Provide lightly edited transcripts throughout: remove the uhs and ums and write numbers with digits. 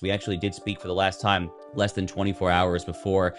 We actually did speak for the last time less than 24 hours before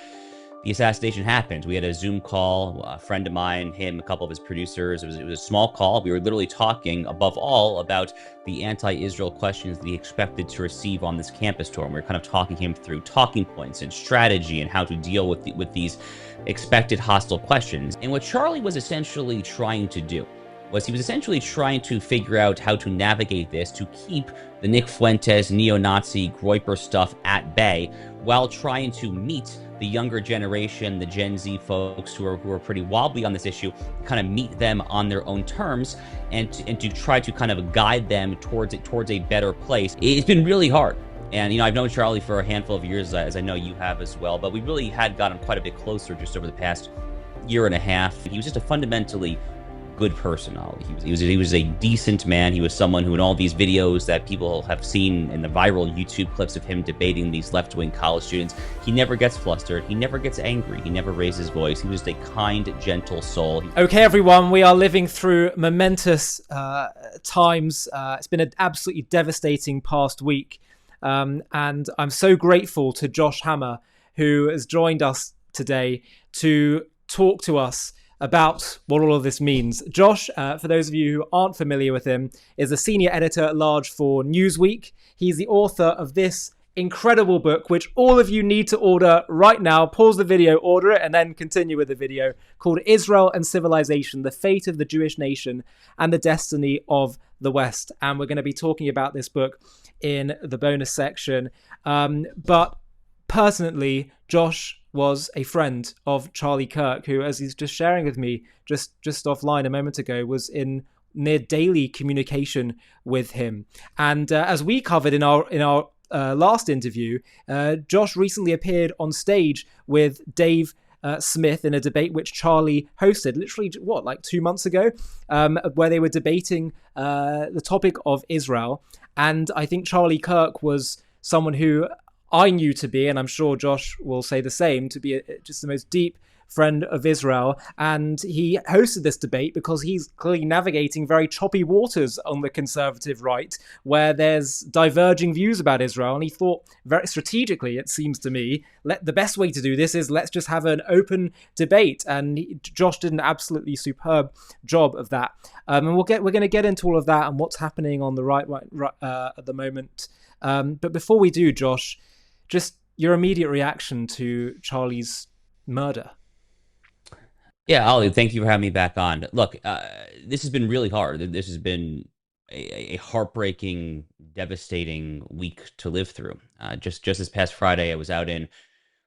the assassination happened. We had a Zoom call, a friend of mine, him, a couple of his producers. It was a small call. We were literally talking, above all, about the anti-Israel questions that he expected to receive on this campus tour. And we were kind of talking him through talking points and strategy and how to deal with these expected hostile questions. And what Charlie was essentially trying to do was he was essentially trying to figure out how to navigate this to keep the Nick Fuentes neo-Nazi Groyper stuff at bay while trying to meet the younger generation, the Gen Z folks who are pretty wobbly on this issue, kind of meet them on their own terms and to try to kind of guide them towards a better place. It's been really hard. And, I've known Charlie for a handful of years, as I know you have as well, but we really had gotten quite a bit closer just over the past year and a half. He was just a fundamentally good person, Ollie. He was a decent man. He was someone who, in all these videos that people have seen in the viral YouTube clips of him debating these left-wing college students, he never gets flustered. He never gets angry. He never raises his voice. He was a kind, gentle soul. Okay, everyone, we are living through momentous times. It's been an absolutely devastating past week. And I'm so grateful to Josh Hammer, who has joined us today to talk to us about what all of this means. Josh, for those of you who aren't familiar with him, is a senior editor-at-large for Newsweek. He's the author of this incredible book, which all of you need to order right now. Pause the video, order it, and then continue with the video, called Israel and Civilization, The Fate of the Jewish Nation and the Destiny of the West. And we're going to be talking about this book in the bonus section. But personally, Josh was a friend of Charlie Kirk, who, as he's just sharing with me just offline a moment ago, was in near daily communication with him. And as we covered in our last interview, Josh recently appeared on stage with Dave Smith in a debate which Charlie hosted, literally, like 2 months ago, where they were debating the topic of Israel. And I think Charlie Kirk was someone who I knew to be, and I'm sure Josh will say the same, to be just the most deep friend of Israel. And he hosted this debate because he's clearly navigating very choppy waters on the conservative right, where there's diverging views about Israel. And he thought very strategically, it seems to me, the best way to do this is let's just have an open debate. And Josh did an absolutely superb job of that. And we're going to get into all of that and what's happening on the right at the moment. But before we do, Josh, just your immediate reaction to Charlie's murder. Yeah, Ollie, thank you for having me back on. Look, this has been really hard. This has been a heartbreaking, devastating week to live through. Just this past Friday, I was out in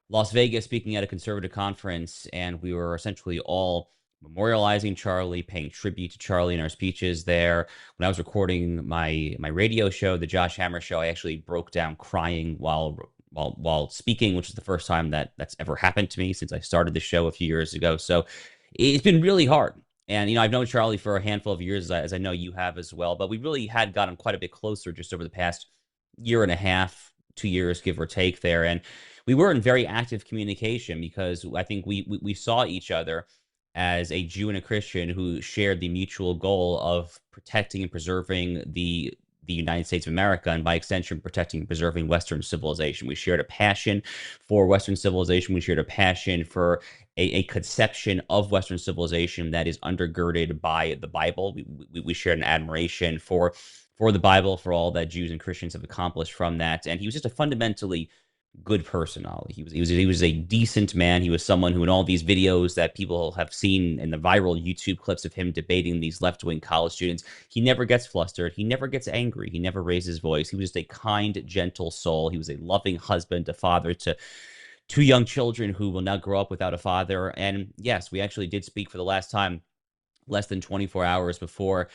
Las Vegas speaking at a conservative conference, and we were essentially all memorializing Charlie, paying tribute to Charlie in our speeches there. When I was recording my radio show, the Josh Hammer Show, I actually broke down crying while speaking, which is the first time that's ever happened to me since I started the show a few years ago. So it's been really hard. And, I've known Charlie for a handful of years, as I know you have as well, but we really had gotten quite a bit closer just over the past year and a half, 2 years, give or take there. And we were in very active communication because I think we saw each other as a Jew and a Christian who shared the mutual goal of protecting and preserving the United States of America, and by extension, protecting and preserving Western civilization. We shared a passion for Western civilization. We shared a passion for a conception of Western civilization that is undergirded by the Bible. We shared an admiration for the Bible, for all that Jews and Christians have accomplished from that. And he was just a fundamentally good person, Ollie. He was a decent man. He was someone who, in all these videos that people have seen in the viral YouTube clips of him debating these left-wing college students, he never gets flustered. He never gets angry. He never raises his voice. He was just a kind, gentle soul. He was a loving husband, a father to two young children who will now grow up without a father. And yes, we actually did speak for the last time less than 24 hours before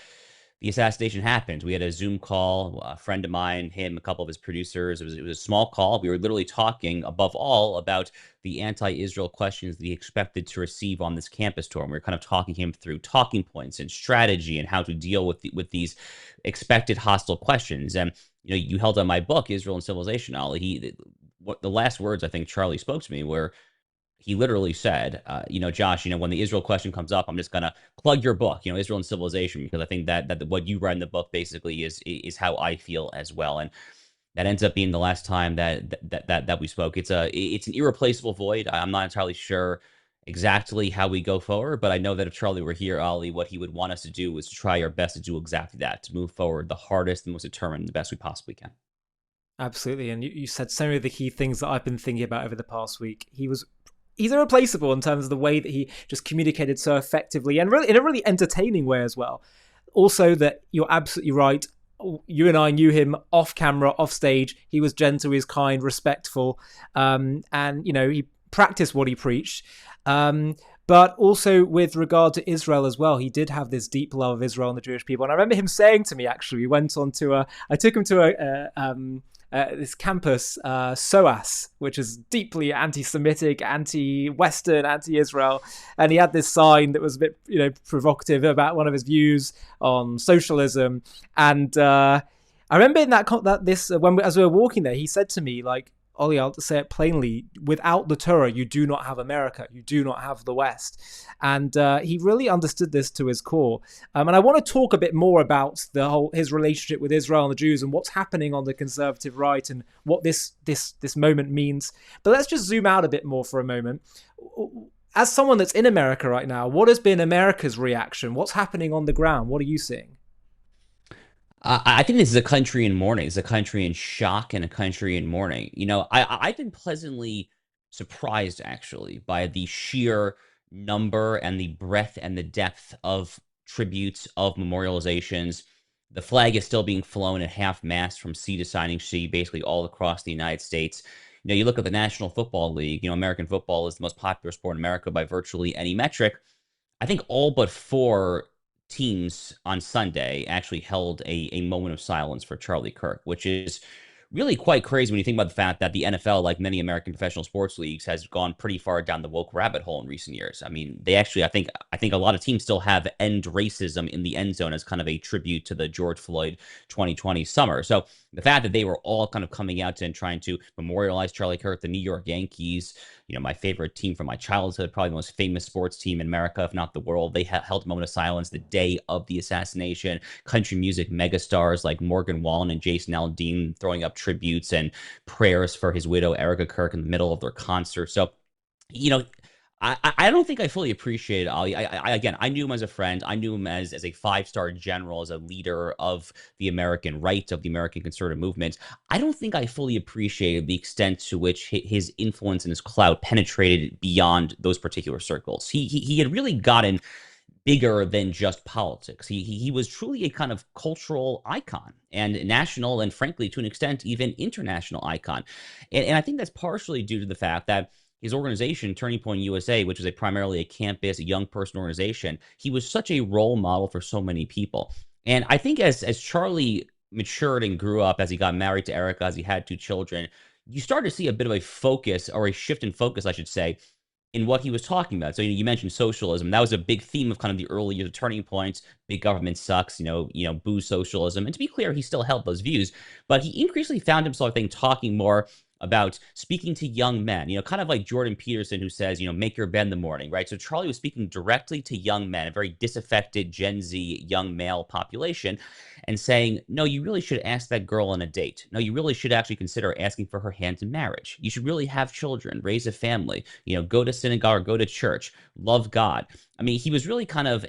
the assassination happened. We had a Zoom call, a friend of mine, him, a couple of his producers. It was a small call. We were literally talking, above all, about the anti-Israel questions that he expected to receive on this campus tour. And we were kind of talking him through talking points and strategy and how to deal with these expected hostile questions. And, you held on my book, Israel and Civilization, Ollie. The last words I think Charlie spoke to me were, he literally said, Josh, when the Israel question comes up, I'm just going to plug your book, Israel and Civilization, because I think that what you write in the book basically is how I feel as well. And That ends up being the last time that we spoke. It's an irreplaceable void. I'm not entirely sure exactly how we go forward, but I know that if Charlie were here, Ollie, what he would want us to do is to try our best to do exactly that, to move forward the hardest, the most determined, the best we possibly can. Absolutely, and you said so many of the key things that I've been thinking about over the past week. He's irreplaceable in terms of the way that he just communicated so effectively and really in a really entertaining way as well. Also, that you're absolutely right. You and I knew him off camera, off stage. He was gentle, he was kind, respectful, and he practiced what he preached. But also with regard to Israel as well, he did have this deep love of Israel and the Jewish people. And I remember him saying to me, actually, we went on to I took him to this campus, SOAS, which is deeply anti-Semitic, anti-Western, anti-Israel, and he had this sign that was a bit, provocative about one of his views on socialism. And I remember in as we were walking there, he said to me, like, Ollie, I'll say it plainly, without the Torah, you do not have America. You do not have the West. And he really understood this to his core. And I want to talk a bit more about his relationship with Israel and the Jews and what's happening on the conservative right and what this moment means. But let's just zoom out a bit more for a moment. As someone that's in America right now, what has been America's reaction? What's happening on the ground? What are you seeing? I think this is a country in mourning. It's a country in shock and a country in mourning. I've been pleasantly surprised, actually, by the sheer number and the breadth and the depth of tributes, of memorializations. The flag is still being flown at half mast from sea to shining sea, basically all across the United States. You look at the National Football League, American football is the most popular sport in America by virtually any metric. I think all but four teams on Sunday actually held a moment of silence for Charlie Kirk, which is really quite crazy when you think about the fact that the NFL, like many American professional sports leagues, has gone pretty far down the woke rabbit hole in recent years. I mean, they actually, I think a lot of teams still have end racism in the end zone as kind of a tribute to the George Floyd 2020 summer. So the fact that they were all kind of coming out and trying to memorialize Charlie Kirk, the New York Yankees, my favorite team from my childhood, probably the most famous sports team in America, if not the world, they held a moment of silence the day of the assassination. Country music megastars like Morgan Wallen and Jason Aldean throwing up tributes and prayers for his widow, Erica Kirk, in the middle of their concert. So, I don't think I fully appreciated Ollie. Again, I knew him as a friend. I knew him as a five-star general, as a leader of the American right, of the American conservative movement. I don't think I fully appreciated the extent to which his influence and his clout penetrated beyond those particular circles. He had really gotten bigger than just politics. He was truly a kind of cultural icon and national and, frankly, to an extent, even international icon. And I think that's partially due to the fact that his organization, Turning Point USA, which is primarily a campus, a young person organization, he was such a role model for so many people. And I think as Charlie matured and grew up, as he got married to Erica, as he had two children, you start to see a bit of a focus, or a shift in focus, I should say, in what he was talking about. So you mentioned socialism. That was a big theme of kind of the early years of Turning Points. Big government sucks, boo socialism. And to be clear, he still held those views, but he increasingly found himself, I think, talking more about speaking to young men, kind of like Jordan Peterson, who says, make your bed in the morning, right? So Charlie was speaking directly to young men, a very disaffected Gen Z young male population, and saying, no, you really should ask that girl on a date. No, you really should actually consider asking for her hand in marriage. You should really have children, raise a family, go to synagogue or go to church, love God. I mean, he was really kind of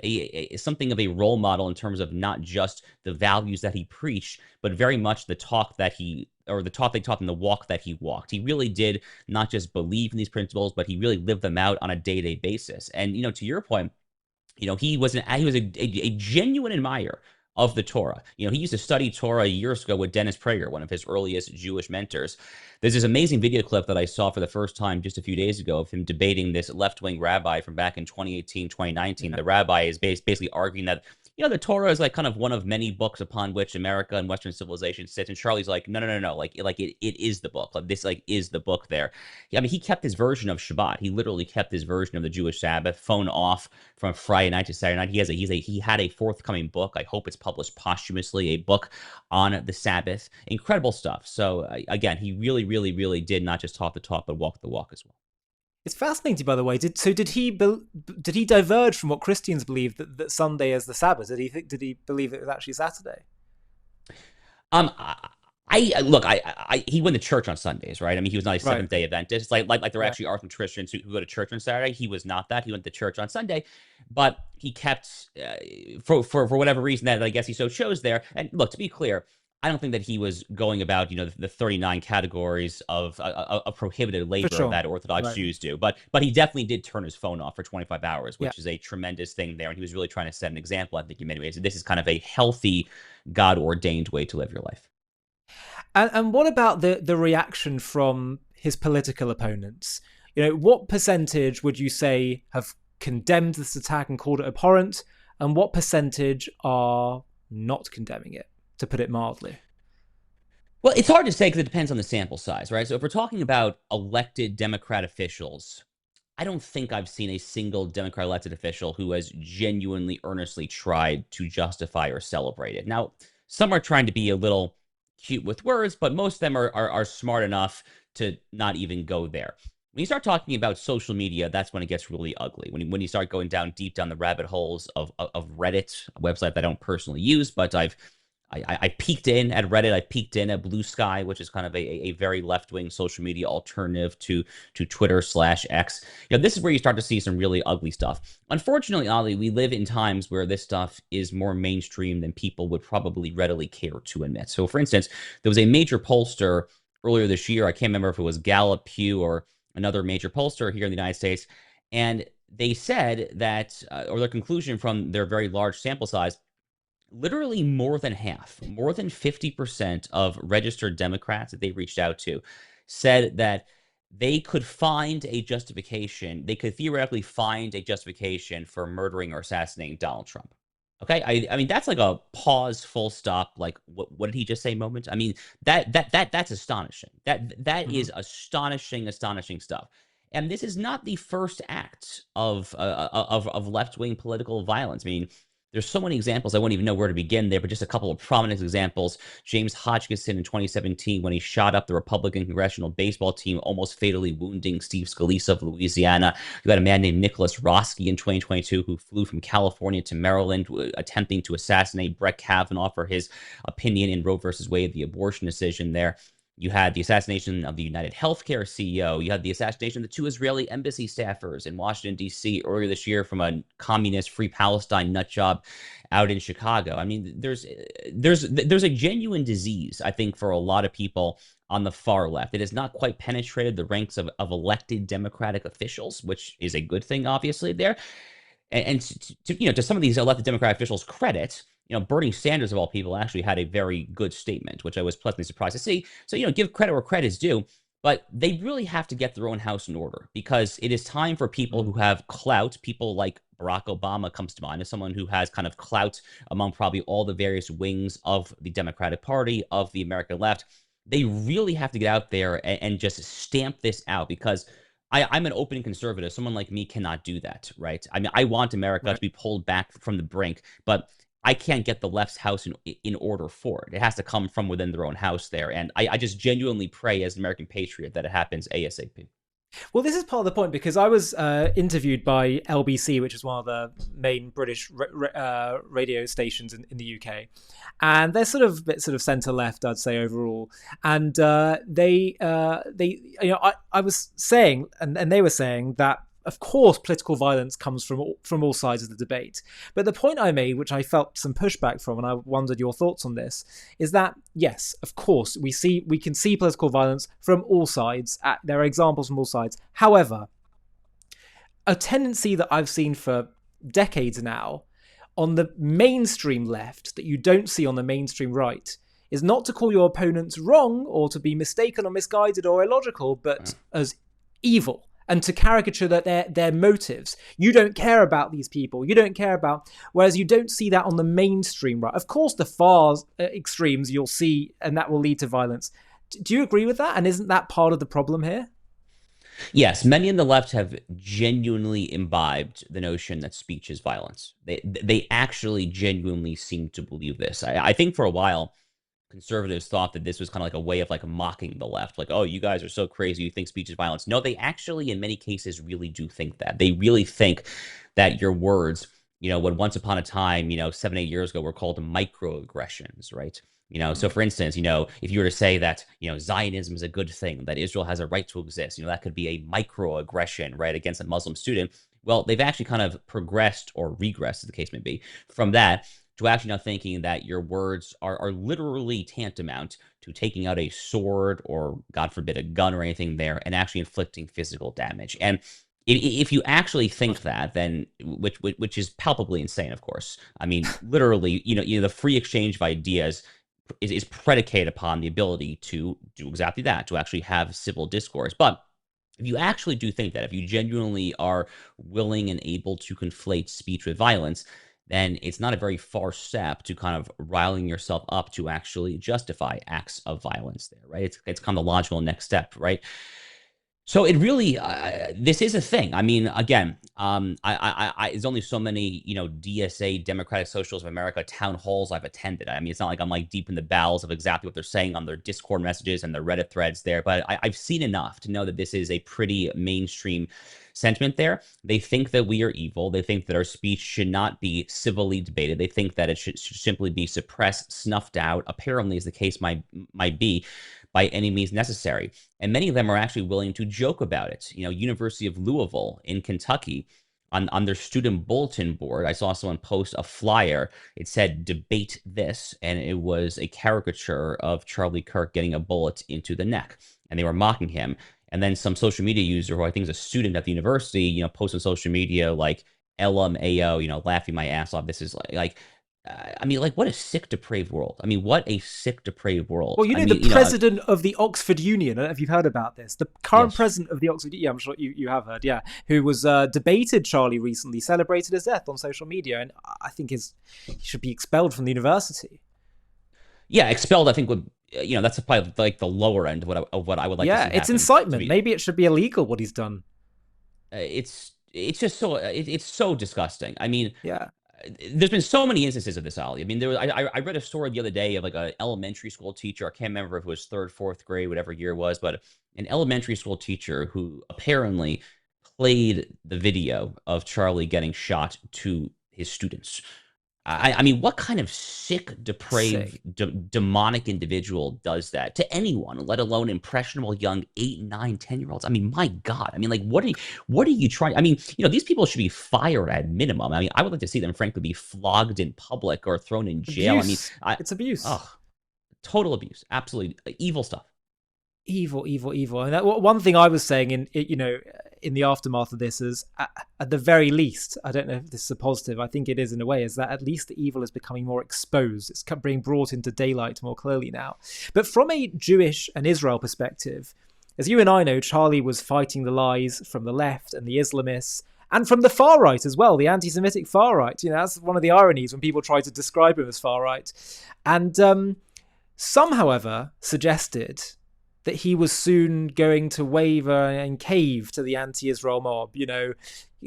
something of a role model in terms of not just the values that he preached, but very much the talk they taught and the walk that he walked. He really did not just believe in these principles, but he really lived them out on a day-to-day basis. And, to your point, he was a genuine admirer of the Torah. He used to study Torah years ago with Dennis Prager, one of his earliest Jewish mentors. There's this amazing video clip that I saw for the first time just a few days ago of him debating this left-wing rabbi from back in 2018, 2019. The rabbi is basically arguing that, the Torah is like kind of one of many books upon which America and Western civilization sits. And Charlie's like, no. Like it is the book. Like this, is the book there. I mean, he kept his version of Shabbat. He literally kept his version of the Jewish Sabbath, phone off from Friday night to Saturday night. He had a forthcoming book. I hope it's published posthumously, a book on the Sabbath. Incredible stuff. So again, he really, really, really did not just talk the talk, but walk the walk as well. It's fascinating, by the way. Did he diverge from what Christians believe that Sunday is the Sabbath? Did he believe it was actually Saturday? Look, he went to church on Sundays, right? I mean, he was not a Right. Seventh Day Adventist, like there Yeah. actually are some Christians who go to church on Saturday. He was not that. He went to church on Sunday, but he kept for whatever reason that I guess he so chose there. And look, to be clear, I don't think that he was going about the 39 categories of prohibited For labor sure. that Orthodox Right. Jews do, but he definitely did turn his phone off for 25 hours, Yeah. which is a tremendous thing there, and he was really trying to set an example. I think in many ways, this is kind of a healthy, God ordained way to live your life. And what about the reaction from his political opponents? What percentage would you say have condemned this attack and called it abhorrent, and what percentage are not condemning it, to put it mildly? Well, it's hard to say because it depends on the sample size, right? So if we're talking about elected Democrat officials, I don't think I've seen a single Democrat elected official who has genuinely, earnestly tried to justify or celebrate it. Now, some are trying to be a little cute with words, but most of them are smart enough to not even go there. When you start talking about social media, that's when it gets really ugly. When you start going down deep down the rabbit holes of Reddit, a website that I don't personally use, but I peeked in at Reddit. I peeked in at Blue Sky, which is kind of a very left wing social media alternative to Twitter/X. This is where you start to see some really ugly stuff. Unfortunately, Ollie, we live in times where this stuff is more mainstream than people would probably readily care to admit. So, for instance, there was a major pollster earlier this year. I can't remember if it was Gallup, Pew, or another major pollster here in the United States, and they said that, or their conclusion from their very large sample size, literally more than half, more than 50% of registered Democrats that they reached out to said that they could find a justification, they could theoretically find a justification for murdering or assassinating Donald Trump. Okay, I mean that's like a pause, full stop. Like what did he just say? Moment. I mean that's astonishing. That Mhm. is astonishing stuff. And this is not the first act of left wing political violence. I mean, there's so many examples I won't even know where to begin there, but just a couple of prominent examples. James Hodgkinson in 2017, when he shot up the Republican congressional baseball team, almost fatally wounding Steve Scalise of Louisiana. You had a man named Nicholas Roski in 2022 who flew from California to Maryland, attempting to assassinate Brett Kavanaugh for his opinion in Roe versus Wade, the abortion decision there. You had the assassination of the United Healthcare CEO. You had the assassination of the two Israeli embassy staffers in Washington, D.C. earlier this year from a communist Free Palestine nutjob out in Chicago. I mean, there's a genuine disease, I think, for a lot of people on the far left. It has not quite penetrated the ranks of elected Democratic officials, which is a good thing, obviously, there. And to some of these elected Democratic officials' credit, Bernie Sanders of all people actually had a very good statement, which I was pleasantly surprised to see. So, give credit where credit is due, but they really have to get their own house in order because it is time for people who Mhm. have clout. People like Barack Obama comes to mind as someone who has kind of clout among probably all the various wings of the Democratic Party, of the American left. They really have to get out there and just stamp this out because I'm an open conservative. Someone like me cannot do that, right? I mean, I want America to Right. be pulled back from the brink, but I can't get the left's house in order for it. It has to come from within their own house there. And I just genuinely pray as an American patriot that it happens ASAP. Well, this is part of the point because I was interviewed by LBC, which is one of the main British radio stations in the UK, and they're sort of bit sort of centre left, I'd say overall. And I was saying, and they were saying that of course political violence comes from all sides of the debate. But the point I made, which I felt some pushback from, and I wondered your thoughts on this, is that yes, of course we can see political violence from all sides. There are examples from all sides. However, a tendency that I've seen for decades now on the mainstream left that you don't see on the mainstream right is not to call your opponents wrong or to be mistaken or misguided or illogical, but as evil and to caricature that their motives. You don't care about these people. You don't care about. Whereas you don't see that on the mainstream right. Of course, the far extremes you'll see, and that will lead to violence. Do you agree with that? And isn't that part of the problem here? Yes, many on the left have genuinely imbibed the notion that speech is violence. They actually genuinely seem to believe this. I think for a while, conservatives thought that this was kind of like a way of like mocking the left, like, oh, you guys are so crazy, you think speech is violence. No, they actually in many cases really do think that. They really think that your words, what once upon a time, 7 8 years ago were called microaggressions, right? So for instance, if you were to say that, Zionism is a good thing, that Israel has a right to exist, that could be a microaggression, right, against a Muslim student. Well, they've actually kind of progressed or regressed, as the case may be, from that to actually now thinking that your words are literally tantamount to taking out a sword or, God forbid, a gun or anything there and actually inflicting physical damage. And if you actually think that, then which is palpably insane, of course. I mean, literally, the free exchange of ideas is predicated upon the ability to do exactly that, to actually have civil discourse. But if you actually do think that, if you genuinely are willing and able to conflate speech with violence, then it's not a very far step to kind of riling yourself up to actually justify acts of violence there, right? It's kind of the logical next step, right? So it really, this is a thing. I mean, again, there's only so many, DSA, Democratic Socialists of America town halls I've attended. I mean, it's not like I'm like deep in the bowels of exactly what they're saying on their Discord messages and their Reddit threads there, but I've seen enough to know that this is a pretty mainstream sentiment there. They think that we are evil. They think that our speech should not be civilly debated. They think that it should simply be suppressed, snuffed out, apparently, as the case might be, by any means necessary. And many of them are actually willing to joke about it. University of Louisville in Kentucky, on their student bulletin board, I saw someone post a flyer. It said, "Debate this," and it was a caricature of Charlie Kirk getting a bullet into the neck, and they were mocking him. And then some social media user, who I think is a student at the university, posted on social media like LMAO, laughing my ass off. This is I mean, like, what a sick, depraved world. I mean, what a sick, depraved world. Well, the president of the Oxford Union, I don't know if you've heard about this, the current president of the Oxford Union, I'm sure you have heard, who was debated Charlie recently, celebrated his death on social media, and I think he should be expelled from the university. Yeah, expelled, I think, would, that's probably like the lower end of what I would like to see happen. Yeah, it's incitement. Maybe it should be illegal what he's done. It's just so, it's so disgusting. I mean, yeah. There's been so many instances of this, Ollie. I mean, I read a story the other day of like an elementary school teacher. I can't remember if it was third, fourth grade, whatever year it was, but an elementary school teacher who apparently played the video of Charlie getting shot to his students. I mean, what kind of sick, depraved, demonic individual does that to anyone, let alone impressionable young 8, 9, 10-year-olds? I mean, my God. I mean, like, what are you trying? I mean, these people should be fired at minimum. I mean, I would like to see them, frankly, be flogged in public or thrown in jail. Abuse. I mean, it's abuse. Oh, total abuse. Absolutely evil stuff. Evil. And one thing I was saying in the aftermath of this is, at the very least, I don't know if this is a positive, I think it is in a way, is that at least the evil is becoming more exposed. It's being brought into daylight more clearly now. But from a Jewish and Israel perspective, as you and I know, Charlie was fighting the lies from the left and the Islamists, and from the far right as well, the anti-Semitic far right. That's one of the ironies when people try to describe him as far right. And some, however, suggested that he was soon going to waver and cave to the anti-Israel mob,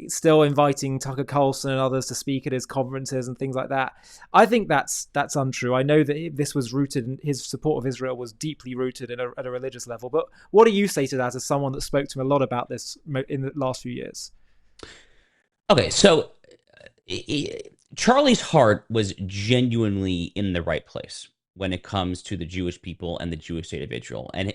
still inviting Tucker Carlson and others to speak at his conferences and things like that. I think that's untrue. I know that this was rooted in his support of Israel was deeply rooted at a religious level. But what do you say to that as someone that spoke to him a lot about this in the last few years? Okay, so Charlie's heart was genuinely in the right place when it comes to the Jewish people and the Jewish state of Israel, and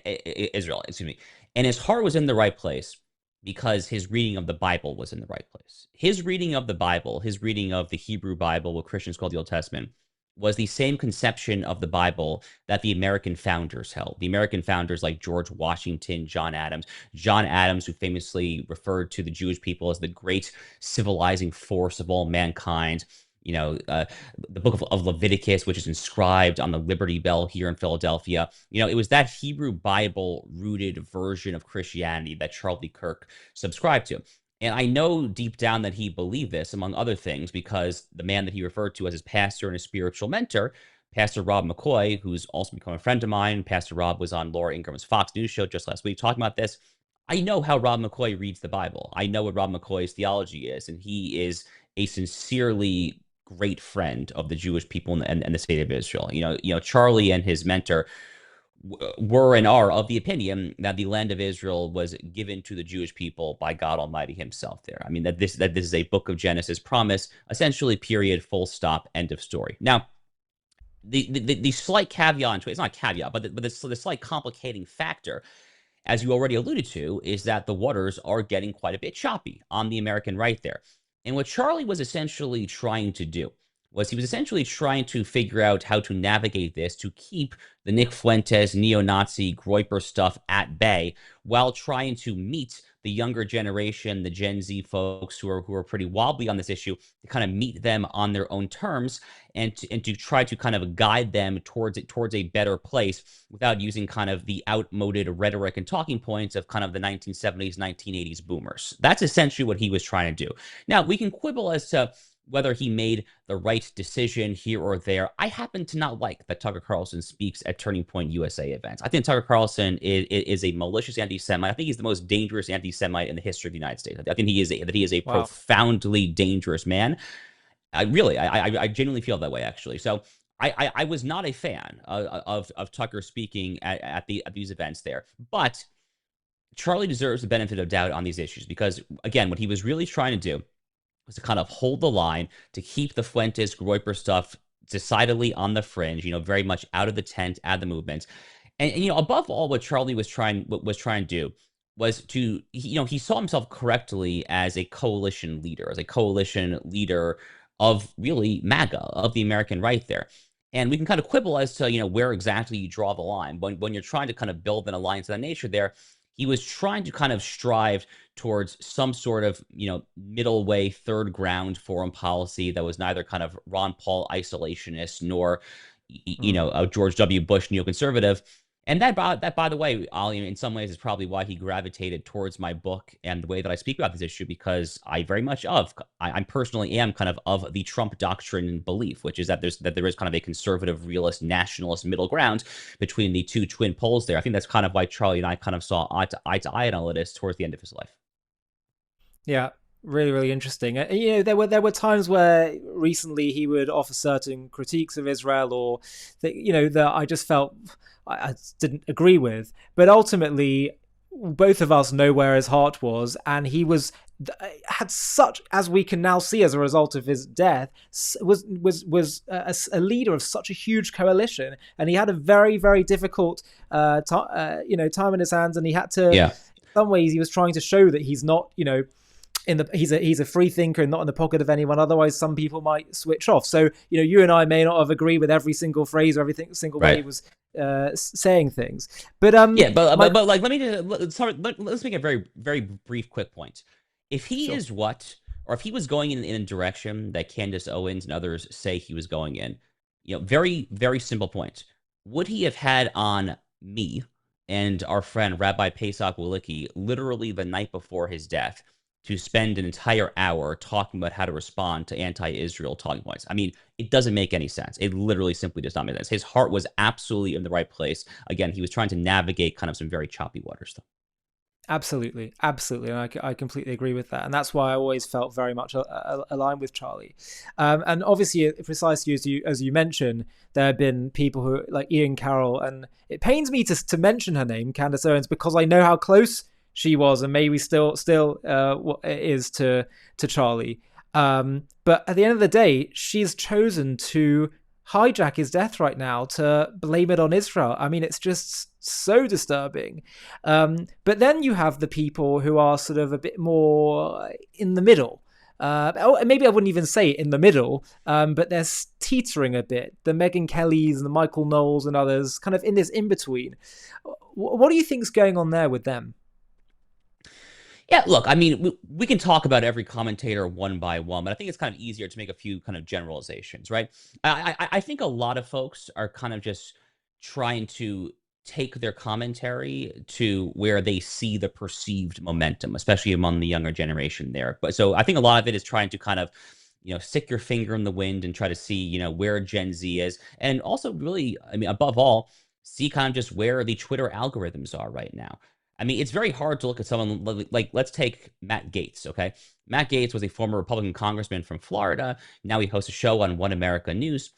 his heart was in the right place because his reading of the Bible was in the right place. His reading of the Bible, his reading of the Hebrew Bible, what Christians call the Old Testament, was the same conception of the Bible that the American founders held. The American founders like George Washington, John Adams, who famously referred to the Jewish people as the great civilizing force of all mankind. The book of Leviticus, which is inscribed on the Liberty Bell here in Philadelphia. It was that Hebrew Bible-rooted version of Christianity that Charlie Kirk subscribed to. And I know deep down that he believed this, among other things, because the man that he referred to as his pastor and his spiritual mentor, Pastor Rob McCoy, who's also become a friend of mine. Pastor Rob was on Laura Ingram's Fox News show just last week talking about this. I know how Rob McCoy reads the Bible. I know what Rob McCoy's theology is, and he is a sincerely great friend of the Jewish people and the state of Israel. Charlie and his mentor were and are of the opinion that the land of Israel was given to the Jewish people by God Almighty himself there. I mean, that this is a book of Genesis promise, essentially, period, full stop, end of story. Now, the slight caveat into it, it's not a caveat, but the slight complicating factor, as you already alluded to, is that the waters are getting quite a bit choppy on the American right there. And what Charlie was essentially trying to do was he was essentially trying to figure out how to navigate this to keep the Nick Fuentes neo-Nazi Groyper stuff at bay while trying to meet the younger generation, the Gen Z folks who are pretty wobbly on this issue, to kind of meet them on their own terms and to try to kind of guide them towards a better place without using kind of the outmoded rhetoric and talking points of kind of the 1970s, 1980s boomers. That's essentially what he was trying to do. Now, we can quibble as to whether he made the right decision here or there. I happen to not like that Tucker Carlson speaks at Turning Point USA events. I think Tucker Carlson is a malicious anti-Semite. I think he's the most dangerous anti-Semite in the history of the United States. I think he is a Wow. profoundly dangerous man. I genuinely feel that way, actually. So I was not a fan of Tucker speaking at these events there, but Charlie deserves the benefit of doubt on these issues because, again, what he was really trying to do was to kind of hold the line, to keep the Fuentes Groyper stuff decidedly on the fringe, very much out of the tent, out of the movement. And above all, what Charlie was trying to do was to, he saw himself correctly as a coalition leader of really MAGA, of the American right there. And we can kind of quibble as to, where exactly you draw the line. When you're trying to kind of build an alliance of that nature there, he was trying to kind of strive towards some sort of, middle way, third ground foreign policy that was neither kind of Ron Paul isolationist nor, a George W. Bush neoconservative. And that, by the way, Ollie, in some ways is probably why he gravitated towards my book and the way that I speak about this issue, because I very much I personally am kind of the Trump doctrine belief, which is that there is kind of a conservative, realist, nationalist middle ground between the two twin poles there. I think that's kind of why Charlie and I kind of saw eye to eye on all of this towards the end of his life. Yeah, really, really interesting. There were times where recently he would offer certain critiques of Israel, or that I just felt I didn't agree with. But ultimately, both of us know where his heart was, and he had such, as we can now see as a result of his death, was a leader of such a huge coalition, and he had a very, very difficult time in his hands, and he had to. Yeah. In some ways, he was trying to show that he's not, he's a free thinker and not in the pocket of anyone. Otherwise, some people might switch off. So, you and I may not have agreed with every single phrase or every single way he was saying things. But but like, let's make a very, very brief, quick point. If he is or if he was going in a direction that Candace Owens and others say he was going in, very, very simple point. Would he have had on me and our friend Rabbi Pesach Walicki literally the night before his death to spend an entire hour talking about how to respond to anti-Israel talking points? I mean, it doesn't make any sense. It literally simply does not make sense. His heart was absolutely in the right place. Again, he was trying to navigate kind of some very choppy waters, though. Absolutely. And I completely agree with that. And that's why I always felt very much aligned with Charlie. And obviously, precisely as you mentioned, there have been people who, like Ian Carroll, and it pains me to mention her name, Candace Owens, because I know how close she was, and maybe still is to Charlie. But at the end of the day, she's chosen to hijack his death right now to blame it on Israel. I mean, it's just so disturbing. But then you have the people who are sort of a bit more in the middle. Maybe I wouldn't even say in the middle, but they're teetering a bit. The Megyn Kellys and the Michael Knowles and others, kind of in this in-between. What do you think's going on there with them? Yeah, look, I mean, we can talk about every commentator one by one, but I think it's kind of easier to make a few kind of generalizations, right? I think a lot of folks are kind of just trying to take their commentary to where they see the perceived momentum, especially among the younger generation there. But so I think a lot of it is trying to kind of, stick your finger in the wind and try to see, where Gen Z is. And also really, I mean, above all, see kind of just where the Twitter algorithms are right now. I mean, it's very hard to look at someone like, let's take Matt Gaetz, okay? Matt Gaetz was a former Republican congressman from Florida. Now he hosts a show on One America News.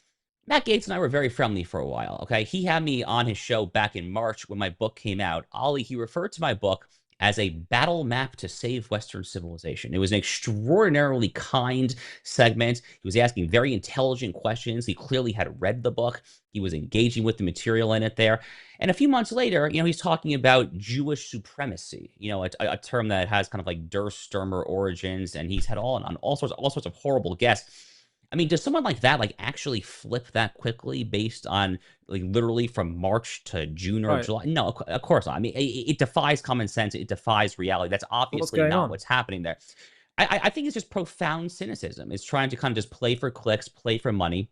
Matt Gaetz and I were very friendly for a while, okay? He had me on his show back in March when my book came out. Ollie, he referred to my book as a battle map to save Western civilization. It was an extraordinarily kind segment. He was asking very intelligent questions. He clearly had read the book. He was engaging with the material in it there. And a few months later, he's talking about Jewish supremacy, a term that has kind of like Der Stürmer origins, and he's had on all sorts of horrible guests. I mean, does someone like that actually flip that quickly based on literally from March to June or July? No, of course not. I mean, it defies common sense. It defies reality. That's obviously not what's happening there. I think it's just profound cynicism. It's trying to kind of just play for clicks, play for money,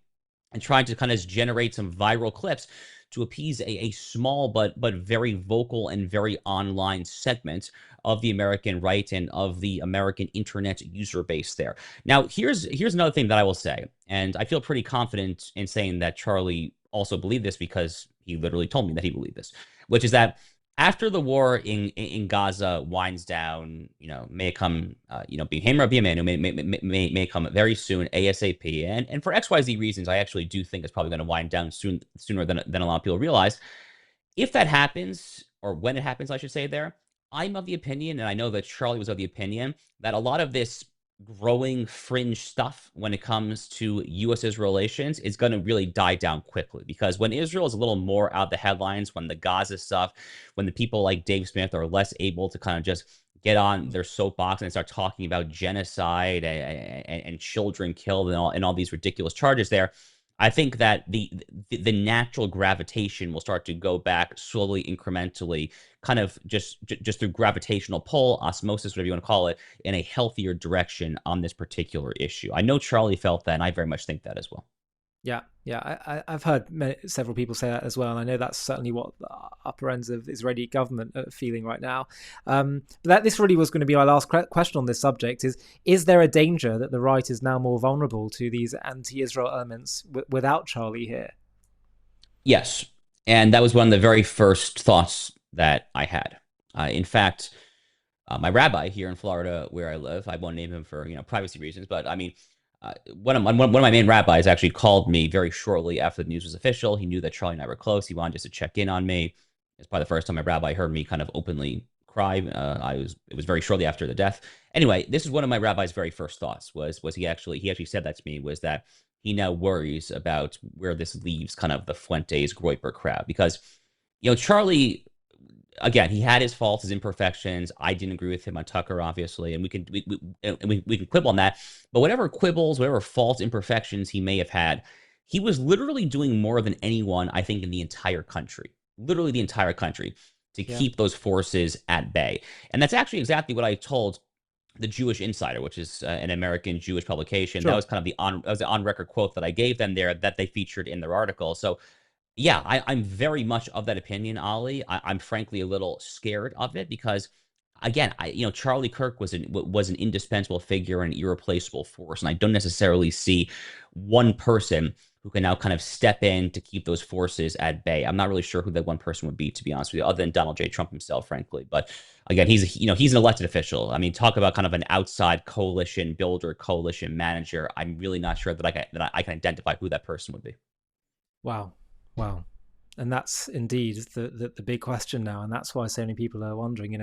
and trying to kind of generate some viral clips to appease a small but very vocal and very online segment of the American right and of the American internet user base there. Now, here's another thing that I will say, and I feel pretty confident in saying that Charlie also believed this because he literally told me that he believed this, which is that after the war in Gaza winds down, may come, B'Hamra B'Yamenu may come very soon, ASAP. And for XYZ reasons, I actually do think it's probably going to wind down sooner than a lot of people realize. If that happens, or when it happens, I should say there, I'm of the opinion, and I know that Charlie was of the opinion, that a lot of this growing fringe stuff when it comes to U.S.-Israel relations is going to really die down quickly, because when Israel is a little more out of the headlines, when the Gaza stuff, when the people like Dave Smith are less able to kind of just get on their soapbox and start talking about genocide and children killed and all these ridiculous charges there, I think that the natural gravitation will start to go back slowly, incrementally, kind of just through gravitational pull, osmosis, whatever you want to call it, in a healthier direction on this particular issue. I know Charlie felt that, and I very much think that as well. Yeah, I've heard several people say that as well, and I know that's certainly what the upper ends of Israeli government are feeling right now. But this really was going to be our last question on this subject: is there a danger that the right is now more vulnerable to these anti-Israel elements without Charlie here? Yes, and that was one of the very first thoughts that I had. In fact, my rabbi here in Florida, where I live, I won't name him for privacy reasons, but I mean, one of my main rabbis actually called me very shortly after the news was official. He knew that Charlie and I were close. He wanted just to check in on me. It's probably the first time my rabbi heard me kind of openly cry. It was very shortly after the death. Anyway, this is one of my rabbi's very first thoughts. Was he actually said that to me, was that he now worries about where this leaves kind of the Fuentes Groyper crowd, because Charlie, again, he had his faults, his imperfections. I didn't agree with him on Tucker, obviously, and we can quibble on that. But whatever quibbles, whatever faults, imperfections he may have had, he was literally doing more than anyone, I think, in the entire country, literally the entire country, to keep those forces at bay. And that's actually exactly what I told the Jewish Insider, which is an American Jewish publication. Sure. That was kind of the on-record quote that I gave them there that they featured in their article. So yeah, I'm very much of that opinion, Ollie. I'm frankly a little scared of it because, again, Charlie Kirk was an indispensable figure and an irreplaceable force, and I don't necessarily see one person who can now kind of step in to keep those forces at bay. I'm not really sure who that one person would be, to be honest with you, other than Donald J. Trump himself, frankly. But again, he's an elected official. I mean, talk about kind of an outside coalition builder, coalition manager. I'm really not sure that I can identify who that person would be. Wow. And that's indeed the big question now, and that's why so many people are wondering,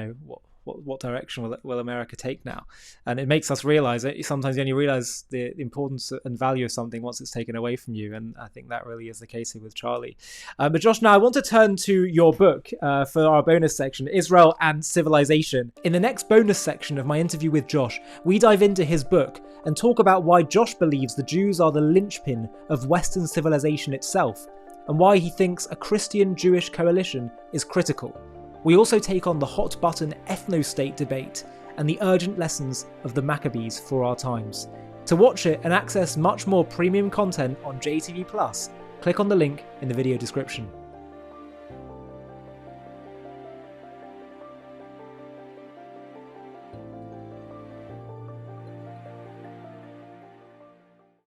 what direction will America take now? And it makes us realize that sometimes you only realize the importance and value of something once it's taken away from you, and I think that really is the case here with Charlie. But Josh, now I want to turn to your book for our bonus section, Israel and Civilization. In the next bonus section of my interview with Josh, we dive into his book and talk about why Josh believes the Jews are the linchpin of Western civilization itself, and why he thinks a Christian-Jewish coalition is critical. We also take on the hot-button ethno-state debate and the urgent lessons of the Maccabees for our times. To watch it and access much more premium content on JTV+, click on the link in the video description.